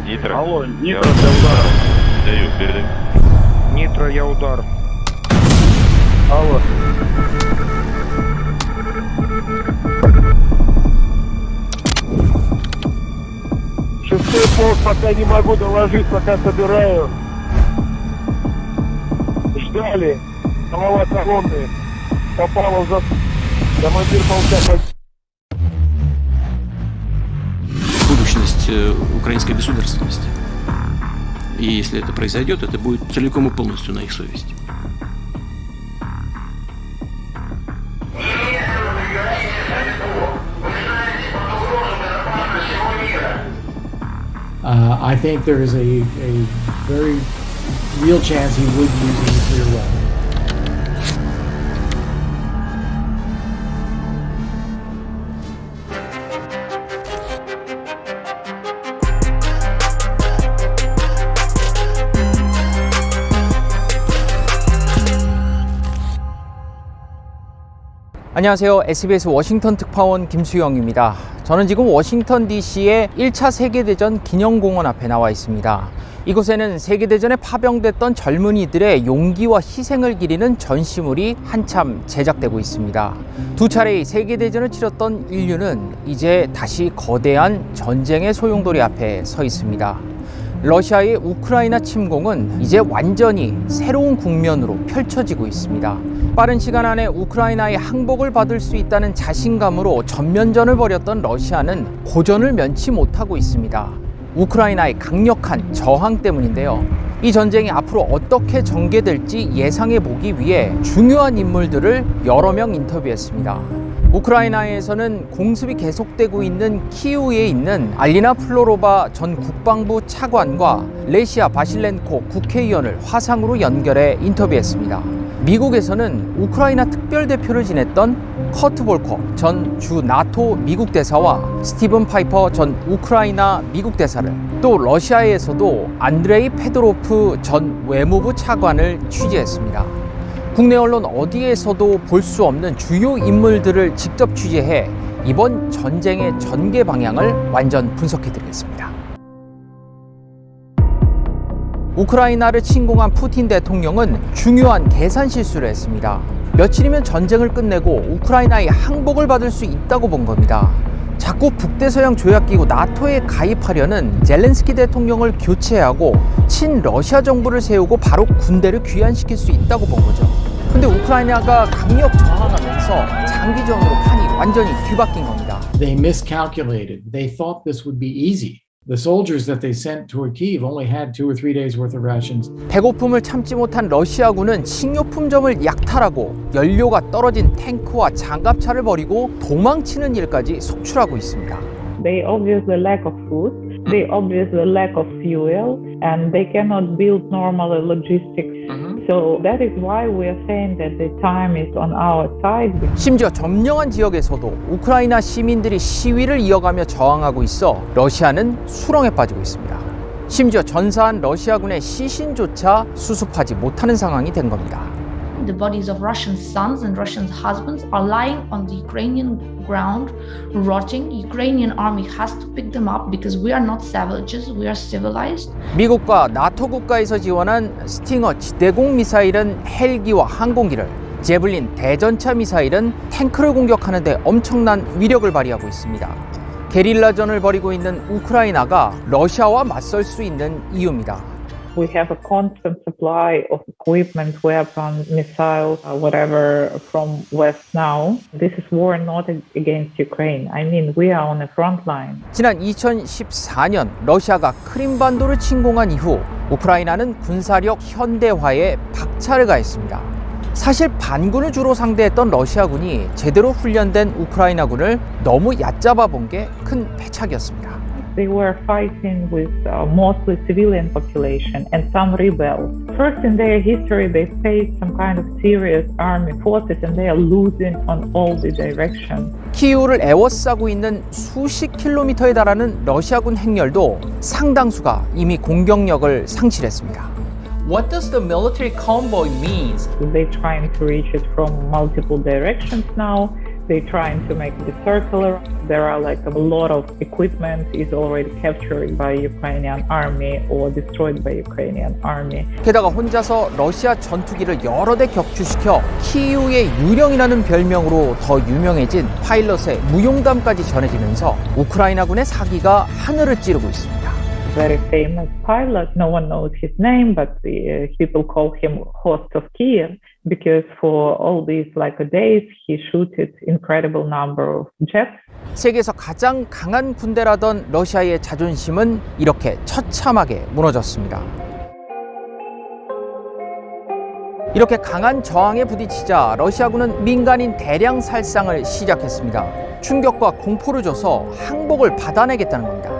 Нитро. Алло, Я Нитро для удара. Передаю, передаю. Нитро, я удар. Алло. Шестой полк, пока не могу доложить, пока собираю. Ждали. Голова колонны. Попала в засаду. Командир полка. Будущность украинской государственности. И если это произойдет, это будет целиком и полностью на их совести. I think there is a very real chance he would use a nuclear weapon. 안녕하세요. SBS 워싱턴 특파원 김수영입니다. 저는 지금 워싱턴 DC의 1차 세계대전 기념공원 앞에 나와 있습니다. 이곳에는 세계대전에 파병됐던 젊은이들의 용기와 희생을 기리는 전시물이 한참 제작되고 있습니다. 두 차례의 세계대전을 치렀던 인류는 이제 다시 거대한 전쟁의 소용돌이 앞에 서 있습니다. 러시아의 우크라이나 침공은 이제 완전히 새로운 국면으로 펼쳐지고 있습니다. 빠른 시간 안에 우크라이나의 항복을 받을 수 있다는 자신감으로 전면전을 벌였던 러시아는 고전을 면치 못하고 있습니다. 우크라이나의 강력한 저항 때문인데요. 이 전쟁이 앞으로 어떻게 전개될지 예상해 보기 위해 중요한 인물들을 여러 명 인터뷰했습니다. 우크라이나에서는 공습이 계속되고 있는 키우에 있는 알리나 플로로바 전 국방부 차관과 레시아 바실렌코 국회의원을 화상으로 연결해 인터뷰했습니다. 미국에서는 우크라이나 특별대표를 지냈던 커트 볼커 전 주 나토 미국 대사와 스티븐 파이퍼 전 우크라이나 미국 대사를, 또 러시아에서도 안드레이 페도로프 전 외무부 차관을 취재했습니다. 국내 언론 어디에서도 볼 수 없는 주요 인물들을 직접 취재해 이번 전쟁의 전개 방향을 완전 분석해 드리겠습니다. 우크라이나를 침공한 푸틴 대통령은 중요한 계산 실수를 했습니다. 며칠이면 전쟁을 끝내고 우크라이나의 항복을 받을 수 있다고 본 겁니다. 자꾸 북대서양 조약기구 나토에 가입하려는 젤렌스키 대통령을 교체하고 친러시아 정부를 세우고 바로 군대를 귀환시킬 수 있다고 본 거죠. 근데 우크라이나가 강력 저항하면서 장기전으로 판이 완전히 뒤바뀐 겁니다. They miscalculated. They thought this would be easy. The soldiers that they sent toward Kyiv only had 2 or 3 days worth of rations. 배고픔을 참지 못한 러시아군은 식료품점을 약탈하고 연료가 떨어진 탱크와 장갑차를 버리고 도망치는 일까지 속출하고 있습니다. They obviously lack of food, they obviously lack of fuel, and they cannot build normal logistics. So that is why we are saying that the time is on our side. 심지어 점령한 지역에서도 우크라이나 시민들이 시위를 이어가며 저항하고 있어 러시아는 수렁에 빠지고 있습니다. 심지어 전사한 러시아군의 시신조차 수습하지 못하는 상황이 된 겁니다. The bodies of Russian sons and Russian husbands are lying on the Ukrainian ground, rotting. Ukrainian army has to pick them up because we are not savages, we are civilized. 미국과 나토 국가에서 지원한 스팅어 지대공 미사일은 헬기와 항공기를, 제블린 대전차 미사일은 탱크를 공격하는 데 엄청난 위력을 발휘하고 있습니다. 게릴라전을 벌이고 있는 우크라이나가 러시아와 맞설 수 있는 이유입니다. We have a constant supply of equipment, weapons, missiles, whatever from West now. This is war not against Ukraine. I mean, we are on the front line. 지난 2014년 러시아가 크림반도를 침공한 이후 우크라이나는 군사력 현대화에 박차를 가했습니다. 사실 반군을 주로 상대했던 러시아군이 제대로 훈련된 우크라이나군을 너무 얕잡아 본 게 큰 패착이었습니다. They were fighting with mostly civilian population and some rebels. First in their history, they faced some kind of serious army forces and they are losing on all the directions. 키이우를 에워싸고 있는 수십 킬로미터에 달하는 러시아군 행렬도 상당수가 이미 공격력을 상실했습니다. What does the military convoy mean? They're trying to reach it from multiple directions now. They're trying to make it circular. There are like a lot of equipment is already captured by Ukrainian army or destroyed by Ukrainian army. 게다가 혼자서 러시아 전투기를 여러 대 격추시켜 키이우의 유령이라는 별명으로 더 유명해진 파일럿의 무용담까지 전해지면서 우크라이나군의 사기가 하늘을 찌르고 있습니다. Very famous pilot. No one knows his name, but people call him Host of Kiev because for all these days he shooted incredible number of jets. 세계에서 가장 강한 군대라던 러시아의 자존심은 이렇게 처참하게 무너졌습니다. 이렇게 강한 저항에 부딪히자 러시아군은 민간인 대량 살상을 시작했습니다. 충격과 공포를 줘서 항복을 받아내겠다는 겁니다.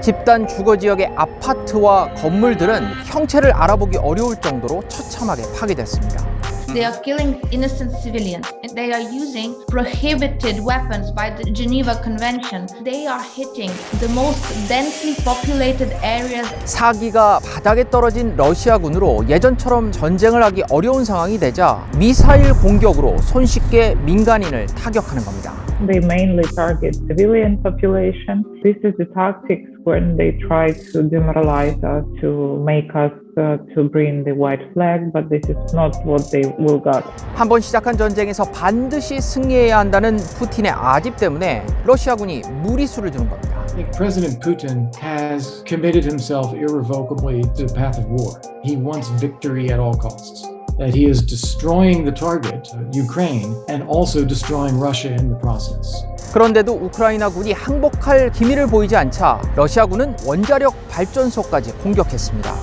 집단 주거 지역의 아파트와 건물들은 형체를 알아보기 어려울 정도로 처참하게 파괴됐습니다. They are killing innocent civilians. They are using prohibited weapons by the Geneva Convention. They are hitting the most densely populated areas. 사기가 바닥에 떨어진 러시아군으로 예전처럼 전쟁을 하기 어려운 상황이 되자 미사일 공격으로 손쉽게 민간인을 타격하는 겁니다. They mainly target civilian population. This is the tactics when they try to demoralize us, to make us to bring the white flag, but this is not what they will got. 한번 시작한 전쟁에서 반드시 승리해야 한다는 푸틴의 아집 때문에 러시아군이 무리수를 두는 겁니다. I think President Putin has committed himself irrevocably to the path of war. He wants victory at all costs. That he is destroying the target, Ukraine, and also destroying Russia in the process. 그런데도 우크라이나군이 항복할 기미를 보이지 않자 러시아군은 원자력 발전소까지 공격했습니다.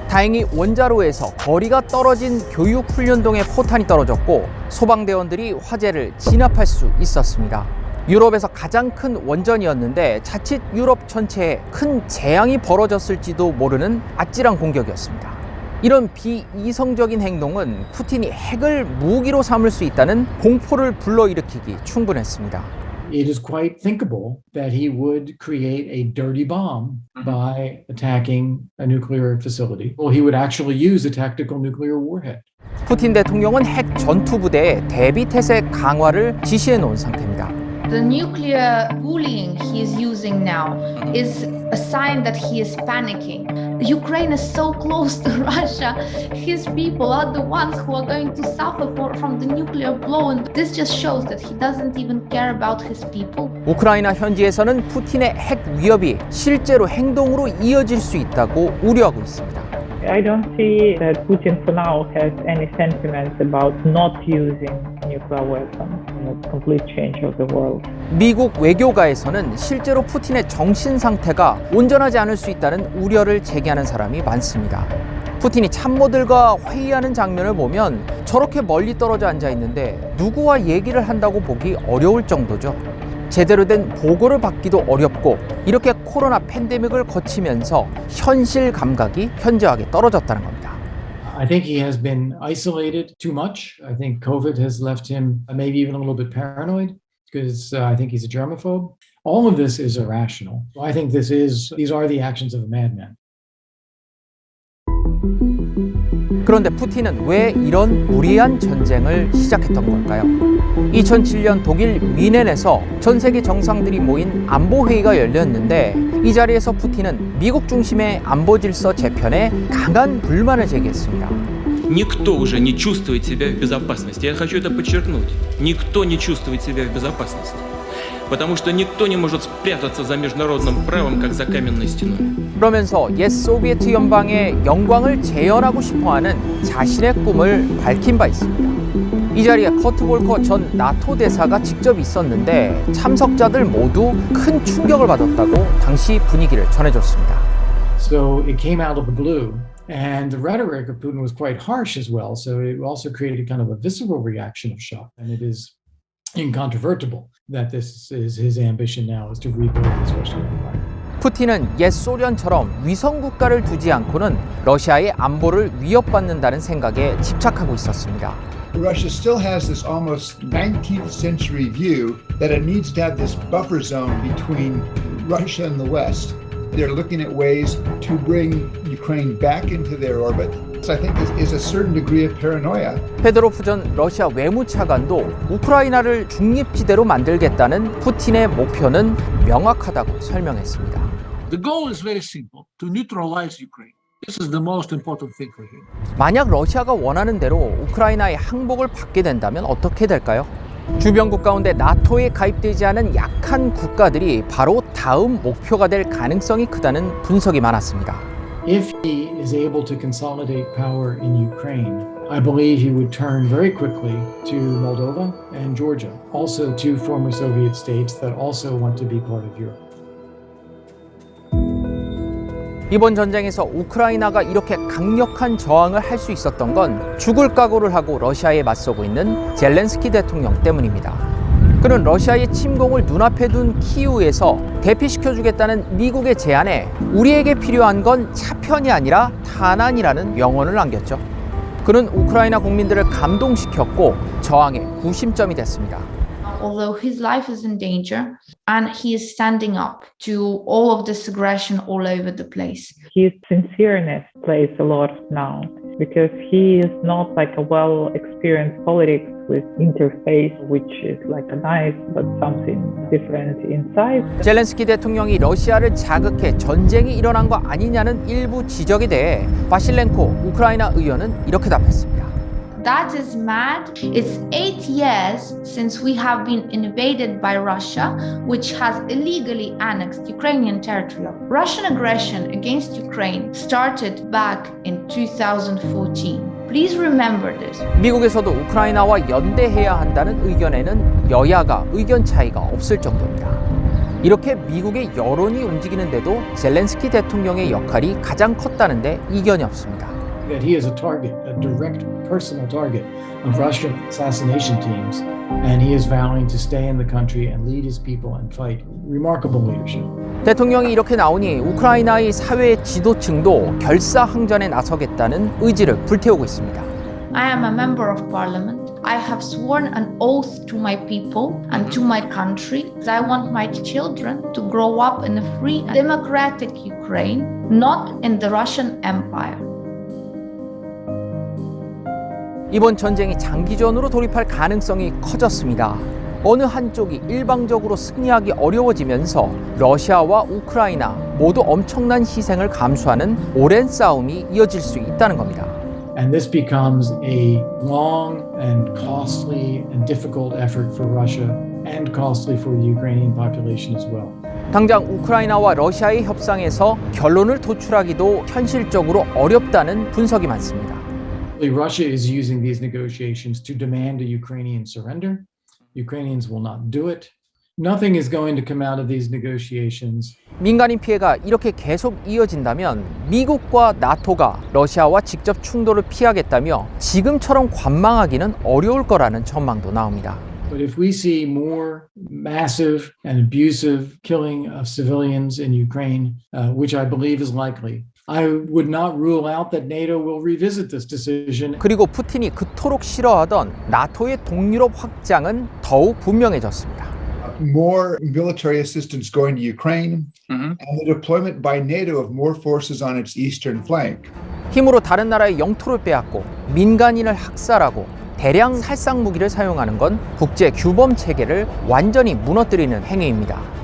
다행히 원자로에서 거리가 떨어진 교육훈련동에 포탄이 떨어졌고 소방대원들이 화재를 진압할 수 있었습니다. 유럽에서 가장 큰 원전이었는데 자칫 유럽 전체에 큰 재앙이 벌어졌을지도 모르는 아찔한 공격이었습니다. 이런 비이성적인 행동은 푸틴이 핵을 무기로 삼을 수 있다는 공포를 불러일으키기 충분했습니다. It is quite thinkable that he would create a dirty bomb by attacking a nuclear facility. Well, he would actually use a tactical nuclear warhead. 푸틴 대통령은 핵 전투부대의 대비 태세 강화를 지시해 놓은 상태입니다. The nuclear bullying he is using now is a sign that he is panicking. Ukraine is so close to Russia. His people are the ones who are going to suffer from the nuclear blow. And this just shows that he doesn't even care about his people. 우크라이나 현지에서는 푸틴의 핵 위협이 실제로 행동으로 이어질 수 있다고 우려하고 있습니다. I don't see that Putin for now has any sentiments about not using nuclear weapons. A complete change of the world. 미국 외교가에서는 실제로 푸틴의 정신 상태가 온전하지 않을 수 있다는 우려를 제기하는 사람이 많습니다. 푸틴이 참모들과 회의하는 장면을 보면 저렇게 멀리 떨어져 앉아 있는데 누구와 얘기를 한다고 보기 어려울 정도죠. 제대로 된 보고를 받기도 어렵고 이렇게 코로나 팬데믹을 거치면서 현실 감각이 현저하게 떨어졌다는 겁니다. I think he has been isolated too much. I think COVID has left him maybe even a little bit paranoid because I think he's a germaphobe. All of this is irrational. I think these are the actions of a madman. 그런데 푸틴은 왜 이런 무리한 전쟁을 시작했던 걸까요? 2007년 독일 미넨에서 전 세계 정상들이 모인 안보회의가 열렸는데 이 자리에서 푸틴은 미국 중심의 안보 질서 재편에 강한 불만을 제기했습니다. Никто уже не чувствует себя в безопасности. Я хочу это подчеркнуть. Никто не чувствует себя в безопасности. Потому что никто не может спрятаться за международным правом, как за каменной стеной. 그러면서 옛 소비에트 연방의 영광을 재현하고 싶어하는 자신의 꿈을 밝힌 바 있습니다. 이 자리에 커트 볼커 전 나토 대사가 직접 있었는데 참석자들 모두 큰 충격을 받았다고 당시 분위기를 전해줬습니다. So it came out of the blue. And the rhetoric of Putin was quite harsh as well. So it also created kind of a visceral reaction of shock. And it is incontrovertible that this is his ambition now is to rebuild this Russian empire. 푸틴은 옛 소련처럼 위성 국가를 두지 않고는 러시아의 안보를 위협받는다는 생각에 집착하고 있었습니다. Russia still has this almost 19th century view that it needs to have this buffer zone between Russia and the West. They're looking at ways to bring Ukraine back into their orbit. I think is a certain degree of paranoia. 페도로프 전 러시아 외무차관도 우크라이나를 중립지대로 만들겠다는 푸틴의 목표는 명확하다고 설명했습니다. The goal is very simple: to neutralize Ukraine. This is the most important thing for him. 만약 러시아가 원하는 대로 우크라이나의 항복을 받게 된다면 어떻게 될까요? 주변국 가운데 나토에 가입되지 않은 약한 국가들이 바로 다음 목표가 될 가능성이 크다는 분석이 많았습니다. If he is able to consolidate power in Ukraine, I believe he would turn very quickly to Moldova and Georgia, also two former Soviet states that also want to be part of Europe. 이번 전쟁에서 우크라이나가 이렇게 강력한 저항을 할 수 있었던 건 죽을 각오를 하고 러시아에 맞서고 있는 젤렌스키 대통령 때문입니다. 그는 러시아의 침공을 눈앞에 둔 키이우에서 대피시켜주겠다는 미국의 제안에 우리에게 필요한 건 차편이 아니라 탄환이라는 명언을 남겼죠. 그는 우크라이나 국민들을 감동시켰고 저항의 구심점이 됐습니다. Although his life is in danger and he is standing up to all of this aggression all over the place. His sincereness plays a lot now because he is not like a well-experienced politics with interface, which is like a knife, but something different inside. 젤렌스키 대통령이 러시아를 자극해 전쟁이 일어난 거 아니냐는 일부 지적에 대해 바실렌코 우크라이나 의원은 이렇게 답했습니다. That is mad. It's 8 years since we have been invaded by Russia, which has illegally annexed Ukrainian territory. Russian aggression against Ukraine started back in 2014. Please remember this. 미국에서도 우크라이나와 연대해야 한다는 의견에는 여야가 의견 차이가 없을 정도입니다. 이렇게 미국의 여론이 움직이는데도 젤렌스키 대통령의 역할이 가장 컸다는데 이견이 없습니다. That he is a target, a direct personal target of Russian assassination teams, and he is vowing to stay in the country and lead his people and fight. Remarkable leadership. 대통령이 이렇게 나오니 우크라이나의 사회 지도층도 결사항전에 나서겠다는 의지를 불태우고 있습니다. I am a member of parliament. I have sworn an oath to my people and to my country. I want my children to grow up in a free and democratic Ukraine, not in the Russian Empire. 이번 전쟁이 장기전으로 돌입할 가능성이 커졌습니다. 어느 한쪽이 일방적으로 승리하기 어려워지면서 러시아와 우크라이나 모두 엄청난 희생을 감수하는 오랜 싸움이 이어질 수 있다는 겁니다. And this becomes a long and costly and difficult effort for Russia and costly for the Ukrainian population as well. 당장 우크라이나와 러시아의 협상에서 결론을 도출하기도 현실적으로 어렵다는 분석이 많습니다. Russia is using these negotiations to demand a Ukrainian surrender. Ukrainians will not do it. Nothing is going to come out of these negotiations. 민간인 피해가 이렇게 계속 이어진다면 미국과 나토가 러시아와 직접 충돌을 피하겠다며 지금처럼 관망하기는 어려울 거라는 전망도 나옵니다. But if we see more massive and abusive killing of civilians in Ukraine, which I believe is likely, I would not rule out that NATO will revisit this decision. 그리고 푸틴이 그토록 싫어하던 나토의 동유럽 확장은 더욱 분명해졌습니다. More military assistance going to Ukraine and the deployment by NATO of more forces on its eastern flank. 힘으로 다른 나라의 영토를 빼앗고 민간인을 학살하고 대량 살상 무기를 사용하는 건 국제 규범 체계를 완전히 무너뜨리는 행위입니다.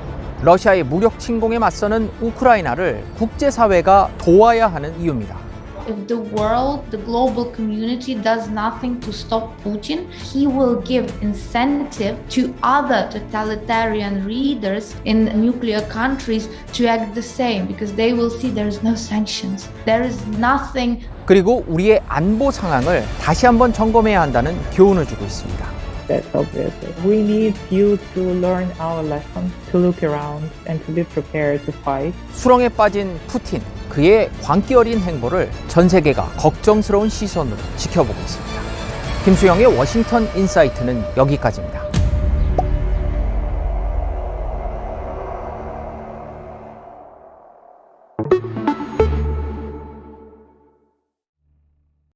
러시아의 무력 침공에 맞서는 우크라이나를 국제사회가 도와야 하는 이유입니다. If the world, the global community does nothing to stop Putin, he will give incentive to other totalitarian leaders in nuclear countries to act the same because they will see there is no sanctions. There is nothing. 그리고 우리의 안보 상황을 다시 한번 점검해야 한다는 교훈을 주고 있습니다. That's obvious. We need you to learn our lesson, to look around and to be prepared to fight. 수렁에 빠진 푸틴, 그의 광기 어린 행보를 전 세계가 걱정스러운 시선으로 지켜보고 있습니다. 김수영의 워싱턴 인사이트는 여기까지입니다.